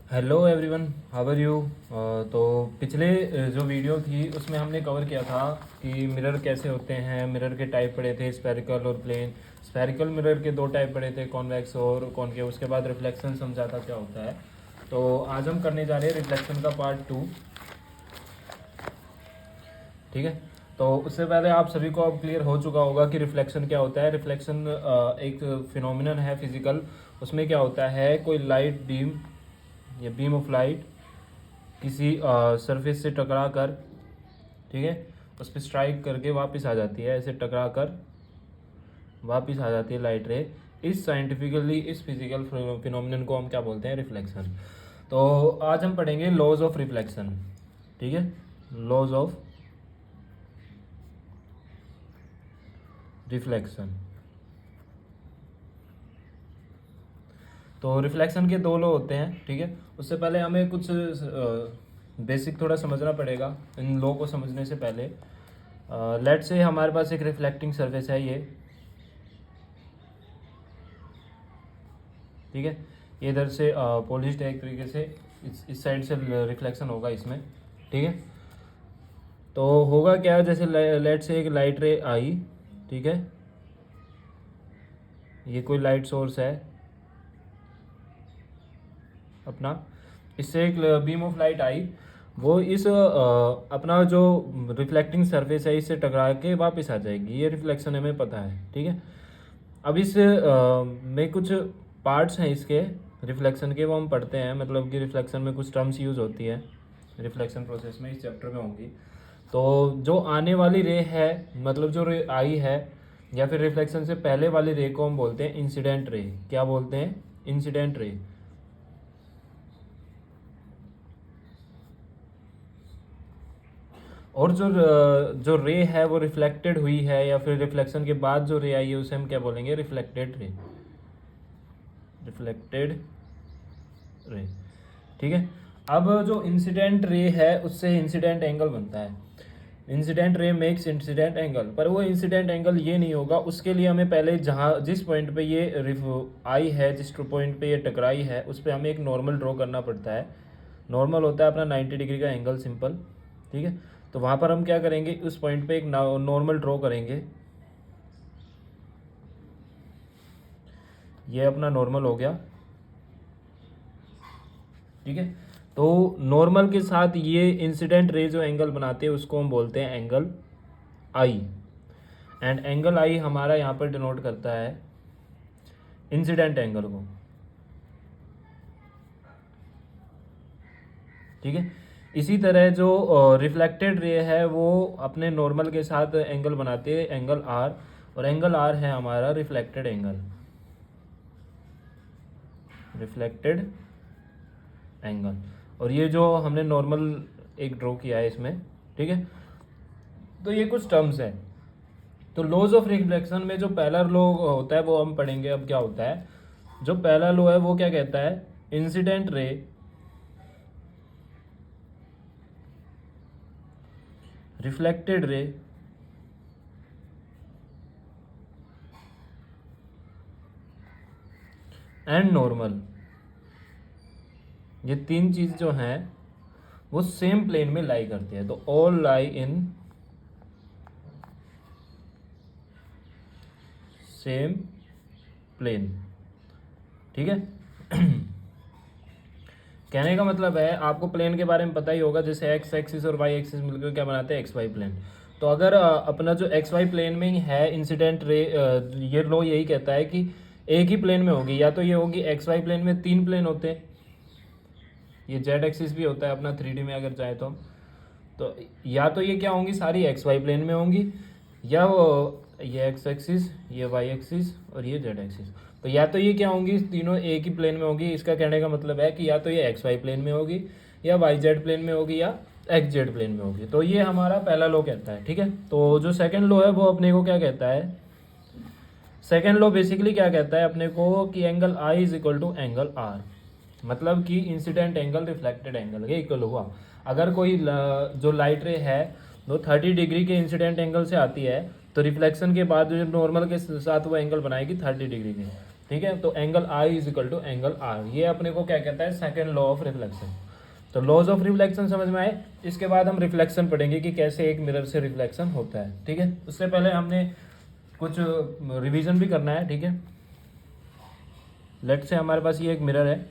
Hello everyone, how are you. तो पिछले जो वीडियो थी उसमें हमने कवर किया था कि मिरर कैसे होते हैं। मिरर के टाइप पढ़े थे, स्फेरिकल और प्लेन। स्फेरिकल मिरर के दो टाइप पढ़े थे, कॉन्वेक्स और कॉनकेव। उसके बाद रिफ्लेक्शन समझा था क्या होता है। तो आज हम करने जा रहे हैं रिफ्लेक्शन का पार्ट 2। ठीक है, तो उससे पहले आप सभी को अब क्लियर हो चुका होगा कि रिफ्लेक्शन क्या होता है। रिफ्लेक्शन एक फिनोमिनन है फिजिकल। उसमें क्या होता है, कोई लाइट बीम या बीम ऑफ लाइट किसी सरफेस से टकरा कर, ठीक है, उस पर स्ट्राइक करके वापस आ जाती है। ऐसे टकरा कर वापस आ जाती है लाइट रे। इस साइंटिफिकली इस फिजिकल फिनोमिनन को हम क्या बोलते हैं, रिफ्लेक्शन। तो आज हम पढ़ेंगे लॉज ऑफ रिफ्लेक्शन। ठीक है, लॉज ऑफ रिफ्लेक्शन। तो रिफ्लेक्शन के दो लॉ होते हैं। ठीक है, उससे पहले हमें कुछ बेसिक थोड़ा समझना पड़ेगा इन लॉ को समझने से पहले। लेट से हमारे पास एक रिफ्लेक्टिंग सरफेस है ये, ठीक है। ये इधर से पॉलिश्ड है एक तरीके से, इस साइड से रिफ्लेक्शन होगा इसमें। ठीक है, तो होगा क्या, जैसे लेट से एक लाइट रे आई, ठीक है, ये कोई लाइट सोर्स है अपना, इससे एक बीम ऑफ लाइट आई। वो इस अपना जो रिफ्लेक्टिंग सरफेस है इससे टकरा के वापस आ जाएगी। ये रिफ्लेक्शन हमें पता है। ठीक है, अब इस में कुछ पार्ट्स हैं इसके रिफ्लेक्शन के, वो हम पढ़ते हैं। मतलब कि रिफ्लेक्शन में कुछ टर्म्स यूज़ होती है रिफ्लेक्शन प्रोसेस में, इस चैप्टर में होंगी। तो जो आने वाली रे है, मतलब जो रे आई है, या फिर रिफ्लेक्शन से पहले वाली रे को हम बोलते हैं इंसिडेंट रे। क्या बोलते हैं, इंसिडेंट रे। और जो रे है वो रिफ्लेक्टेड हुई है, या फिर रिफ्लेक्शन के बाद जो रे आई है उसे हम क्या बोलेंगे, रिफ्लेक्टेड रे। रिफ्लेक्टेड रे, ठीक है। अब जो इंसिडेंट रे है उससे इंसिडेंट एंगल बनता है। Incident ray makes incident angle, पर वो इंसिडेंट एंगल ये नहीं होगा। उसके लिए हमें पहले जहाँ जिस पॉइंट पे ये आई है, जिस पॉइंट पे ये टकराई है, उस पर हमें एक नॉर्मल ड्रॉ करना पड़ता है। नॉर्मल होता है अपना 90 डिग्री का एंगल, सिंपल। ठीक है, तो वहाँ पर हम क्या करेंगे, उस पॉइंट पे एक नॉर्मल ड्रॉ करेंगे। ये अपना नॉर्मल हो गया। ठीक है, तो नॉर्मल के साथ ये इंसिडेंट रे जो एंगल बनाते हैं उसको हम बोलते हैं एंगल आई। एंड एंगल आई हमारा यहाँ पर डिनोट करता है इंसिडेंट एंगल को। ठीक है, इसी तरह जो रिफ्लेक्टेड रे है वो अपने नॉर्मल के साथ एंगल बनाते हैं, एंगल आर। और एंगल आर है हमारा रिफ्लेक्टेड एंगल, रिफ्लेक्टेड एंगल। और ये जो हमने नॉर्मल एक ड्रॉ किया है इसमें, ठीक है। तो ये कुछ टर्म्स है। तो लॉज ऑफ रिफ्लेक्शन में जो पहला लॉ होता है वो हम पढ़ेंगे। अब क्या होता है, जो पहला लॉ है वो क्या कहता है, incident ray reflected ray and normal, ये तीन चीज जो हैं वो सेम प्लेन में लाई करती है। तो all lie in same plane. ठीक है, कहने का मतलब है आपको प्लेन के बारे में पता ही होगा। जैसे एक्स एक्सिस और वाई एक्सिस मिलकर क्या बनाते हैं, एक्स वाई प्लेन। तो अगर अपना जो एक्स वाई प्लेन में ही है इंसिडेंट रे, ये लो यही कहता है कि एक ही प्लेन में होगी। या तो ये होगी एक्स वाई प्लेन में तीन प्लेन होते हैं, ये जेड एक्सिस भी होता है अपना 3D में अगर चाहे तो या तो ये क्या होंगी, सारी एक्स वाई प्लेन में होंगी, या वो ये एक्स एक्सिस, ये वाई एक्सिस और ये जेड एक्सिस। तो या तो ये क्या होंगी, तीनों एक ही प्लेन में होगी। इसका कहने का मतलब है कि या तो ये एक्स वाई प्लेन में होगी, या वाई जेड प्लेन में होगी, या एक्स जेड प्लेन में होगी। तो ये हमारा पहला लॉ कहता है। ठीक है, तो जो सेकंड लॉ है वो अपने को क्या कहता है, सेकंड लॉ बेसिकली क्या कहता है अपने को कि angle I is equal to angle R. मतलब कि इंसिडेंट एंगल रिफ्लेक्टेड एंगल के इक्वल हुआ। अगर कोई जो लाइट रे है वो 30 डिग्री के इंसिडेंट एंगल से आती है, तो रिफ्लेक्शन के बाद जो नॉर्मल के साथ वो एंगल बनाएगी 30 डिग्री के। ठीक है। तो angle I is equal to angle R, ये अपने को क्या कहता है, सेकंड लॉ ऑफ रिफ्लेक्शन। तो लॉज ऑफ रिफ्लेक्शन समझ में आए। इसके बाद हम रिफ्लेक्शन पढ़ेंगे कि कैसे एक मिरर से रिफ्लेक्शन होता है, ठीक है। उससे पहले हमने कुछ रिवीजन भी करना है, ठीक है। लेट से हमारे पास ये एक मिरर है,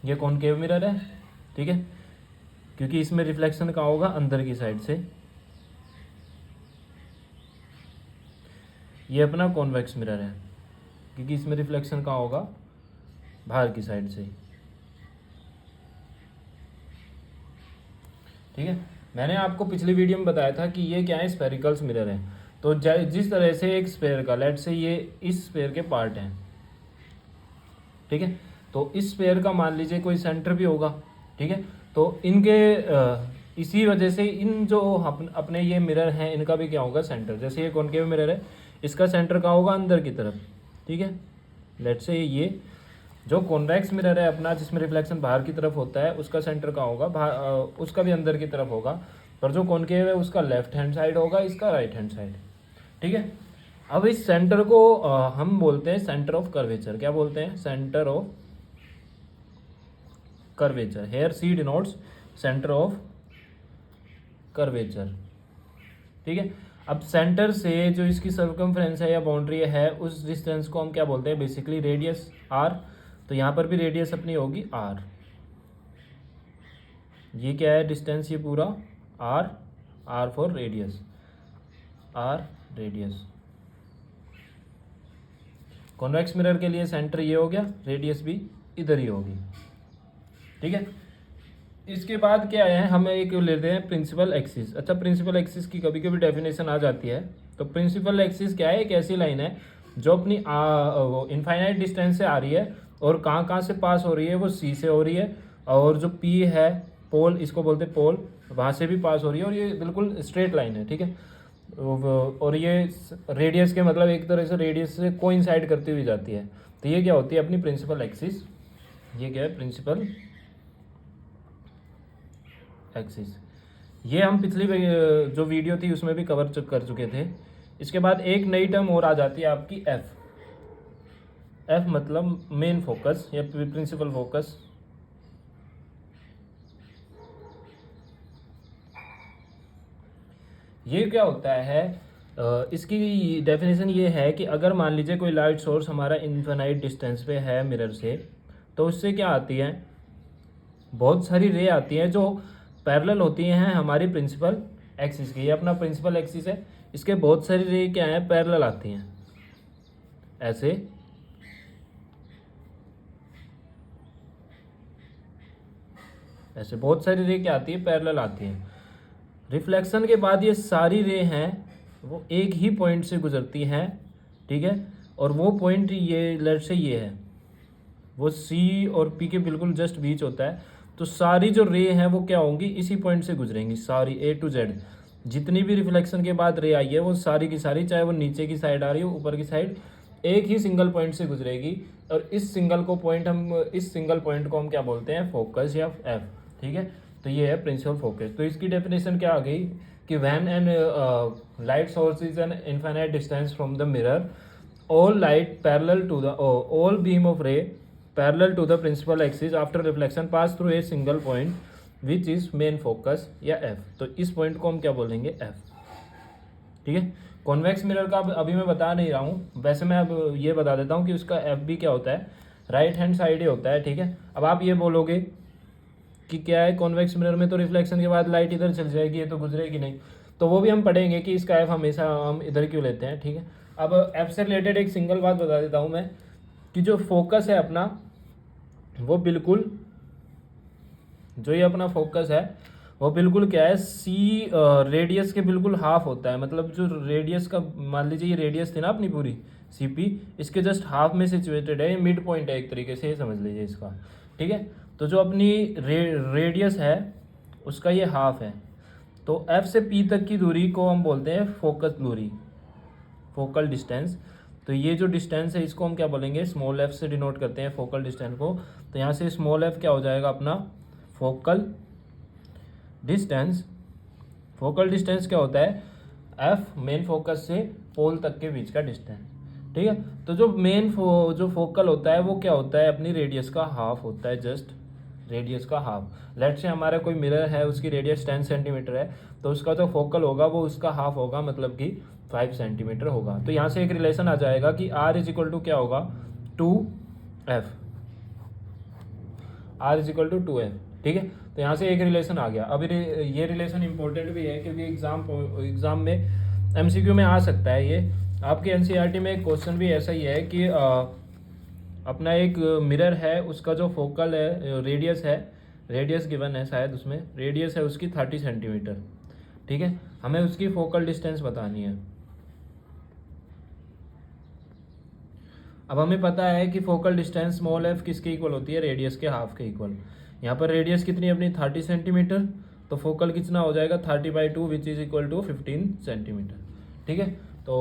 ये कॉनकेव मिरर है, ठीक है, क्योंकि इसमें रिफ्लेक्शन कहाँ होगा, अंदर की साइड से। ये अपना कॉन्वेक्स मिरर है, क्योंकि इसमें रिफ्लेक्शन कहाँ होगा, बाहर की साइड से, ठीक है। मैंने आपको पिछली वीडियो में बताया था कि ये क्या है, स्फेरिकल्स मिरर है। तो जिस तरह से एक स्फेयर का, लेट से ये इस स्फेयर के पार्ट हैं, ठीक है, तो इस स्फेयर का मान लीजिए कोई सेंटर भी होगा, ठीक है। तो इनके इसी वजह से इन जो अपने ये मिरर हैं, इनका भी क्या होगा, सेंटर। जैसे ये कॉनकेव मिरर है, इसका सेंटर कहाँ होगा, अंदर की तरफ, ठीक है। लेट से ये जो कॉन्वेक्स मिरर है अपना, जिसमें रिफ्लेक्शन बाहर की तरफ होता है, उसका सेंटर कहाँ होगा, उसका भी अंदर की तरफ होगा। पर जो कॉनकेव है उसका लेफ्ट हैंड साइड होगा, इसका राइट हैंड साइड, ठीक है। अब इस सेंटर को हम बोलते हैं सेंटर ऑफ कर्वेचर। क्या बोलते हैं, centre of curvature. Here C denotes centre of curvature, ठीक है। अब सेंटर से जो इसकी सर्कमफ्रेंस है या बाउंड्री है, उस डिस्टेंस को हम क्या बोलते हैं, बेसिकली रेडियस आर। तो यहाँ पर भी रेडियस अपनी होगी आर। ये क्या है डिस्टेंस, ये पूरा R, R for radius, R radius. Convex mirror के लिए सेंटर ये हो गया, रेडियस भी इधर ही होगी, ठीक है। इसके बाद क्या है, हम एक लेते हैं प्रिंसिपल एक्सिस। अच्छा, प्रिंसिपल एक्सिस की कभी कभी डेफिनेशन आ जाती है। तो प्रिंसिपल एक्सिस क्या है, एक ऐसी लाइन है जो अपनी इनफाइनाइट डिस्टेंस से आ रही है, और कहाँ कहाँ से पास हो रही है, वो सी से हो रही है, और जो पी है पोल, इसको बोलते हैं पोल, वहाँ से भी पास हो रही है, और ये बिल्कुल स्ट्रेट लाइन है, ठीक है। और ये रेडियस के मतलब एक तरह से रेडियस से कोइंसाइड करती हुई जाती है। तो ये क्या होती है, अपनी प्रिंसिपल एक्सिस। ये क्या है, प्रिंसिपल एक्सिस। ये हम पिछली जो वीडियो थी उसमें भी कवर कर चुके थे। इसके बाद एक नई टर्म और आ जाती है आपकी एफ। एफ मतलब मेन फोकस या प्रिंसिपल फोकस। ये क्या होता है, इसकी डेफिनेशन ये है कि अगर मान लीजिए कोई लाइट सोर्स हमारा इनफाइनाइट डिस्टेंस पे है मिरर से, तो उससे क्या आती है, बहुत सारी रे आती हैं जो पैरेलल होती हैं हमारी प्रिंसिपल एक्सिस की। ये अपना प्रिंसिपल एक्सिस है, इसके बहुत सारी रे क्या है, पैरेलल आती हैं, ऐसे ऐसे बहुत सारी रे क्या आती है, पैरेलल आती हैं। रिफ्लेक्शन के बाद ये सारी रे हैं वो एक ही पॉइंट से गुजरती हैं, ठीक है। और वो पॉइंट ये लेट से ये है, वो सी और पी के बिल्कुल जस्ट बीच होता है। तो सारी जो रे हैं वो क्या होंगी, इसी पॉइंट से गुजरेंगी, सारी ए टू जेड। जितनी भी रिफ्लेक्शन के बाद रे आई है वो सारी की सारी, चाहे वो नीचे की साइड आ रही हो ऊपर की साइड, एक ही सिंगल पॉइंट से गुजरेगी। और इस सिंगल पॉइंट को हम क्या बोलते हैं, फोकस या एफ, ठीक है। तो ये है प्रिंसिपल फोकस। तो इसकी डेफिनेशन क्या आ गई कि when an light source is an infinite distance from the mirror, all light parallel to the all beam of ray parallel to the principal axis after reflection pass through a single point which is main focus या f। तो इस point को हम क्या बोलेंगे, f, ठीक है। Convex mirror का अभी मैं बता नहीं रहा हूँ, वैसे मैं अब ये बता देता हूँ कि उसका f भी क्या होता है, राइट हैंड साइड ही होता है, ठीक है। अब आप ये बोलोगे कि क्या है, कॉन्वेक्स मिरर में तो रिफ्लेक्शन के बाद लाइट इधर चल जाएगी, ये तो गुजरेगी नहीं। तो वो भी हम पढ़ेंगे कि इसका f हमेशा हम इधर क्यों लेते हैं, ठीक है। अब एफ से रिलेटेड एक सिंगल बात बता देता हूँ मैं, कि जो फोकस है अपना, वो बिल्कुल, जो ये अपना फोकस है वो बिल्कुल क्या है, सी रेडियस के बिल्कुल हाफ होता है। मतलब जो रेडियस का, मान लीजिए ये रेडियस थी ना अपनी पूरी सी पी, इसके जस्ट हाफ में सिचुएटेड है, ये मिड पॉइंट है एक तरीके से, ये समझ लीजिए इसका, ठीक है। तो जो अपनी रेडियस है उसका ये हाफ है। तो एफ से पी तक की दूरी को हम बोलते हैं फोकस दूरी, फोकल डिस्टेंस। तो ये जो डिस्टेंस है इसको हम क्या बोलेंगे, स्मॉल एफ से डिनोट करते हैं फोकल डिस्टेंस को। तो यहाँ से स्मॉल एफ क्या हो जाएगा अपना, फोकल डिस्टेंस। फोकल डिस्टेंस क्या होता है, एफ मेन फोकस से पोल तक के बीच का डिस्टेंस, ठीक है। तो जो मेन जो फोकल होता है वो क्या होता है, अपनी रेडियस का हाफ होता है, जस्ट रेडियस का हाफ। लेट से हमारा कोई मिरर है, उसकी रेडियस 10 सेंटीमीटर है, तो उसका जो फोकल होगा वो उसका हाफ होगा, मतलब कि 5 सेंटीमीटर होगा। तो यहाँ से एक रिलेशन आ जाएगा कि आर इज इक्वल टू क्या होगा, 2f, are is equal to 2f, ठीक है। तो यहाँ से एक रिलेशन आ गया। अब ये रिलेशन इंपॉर्टेंट भी है क्योंकि एग्जाम में एमसीक्यू में आ सकता है ये। आपके एनसीईआरटी में एक क्वेश्चन भी ऐसा ही है कि अपना एक मिरर है, उसका जो फोकल है, रेडियस है, रेडियस गिवन है शायद, उसमें रेडियस है उसकी 30 सेंटीमीटर, ठीक है। हमें उसकी फोकल डिस्टेंस बतानी है। अब हमें पता है कि फोकल डिस्टेंस स्मॉल एफ किसके इक्वल होती है, रेडियस के हाफ के इक्वल। यहाँ पर रेडियस कितनी है अपनी 30 सेंटीमीटर, तो फोकल कितना हो जाएगा 30/2 which is equal to 15 centimetre, ठीक है। तो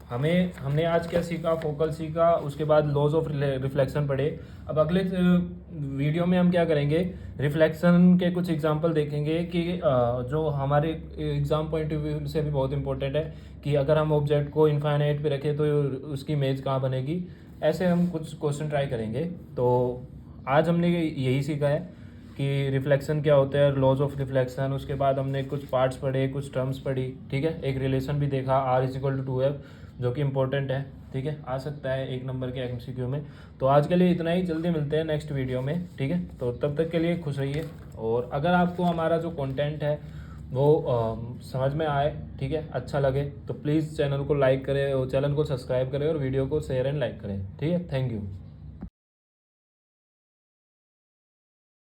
हमने आज क्या सीखा, फोकल सीखा, उसके बाद लॉज ऑफ रिफ्लेक्शन पढ़े। अब अगले वीडियो में हम क्या करेंगे, रिफ्लेक्शन के कुछ एग्जांपल देखेंगे कि जो हमारे एग्जाम पॉइंट ऑफ व्यू से भी बहुत इंपॉर्टेंट है कि अगर हम ऑब्जेक्ट को इनफाइनाइट पे रखें तो उसकी इमेज कहाँ बनेगी। ऐसे हम कुछ क्वेश्चन ट्राई करेंगे। तो आज हमने यही सीखा है कि रिफ्लेक्शन क्या होता है, लॉज ऑफ रिफ्लेक्शन, उसके बाद हमने कुछ पार्ट्स पढ़े, कुछ टर्म्स पढ़ी, ठीक है। एक रिलेशन भी देखा, are is equal to 2f, जो कि इंपॉर्टेंट है, ठीक है, आ सकता है 1 नंबर के एमसीक्यू में। तो आज के लिए इतना ही, जल्दी मिलते हैं नेक्स्ट वीडियो में, ठीक है। तो तब तक के लिए खुश रहिए, और अगर आपको हमारा जो कंटेंट है वो समझ में आए, ठीक है, अच्छा लगे, तो प्लीज़ चैनल को लाइक करें और चैनल को सब्सक्राइब करें और वीडियो को शेयर एंड लाइक करें, ठीक है। Thank you.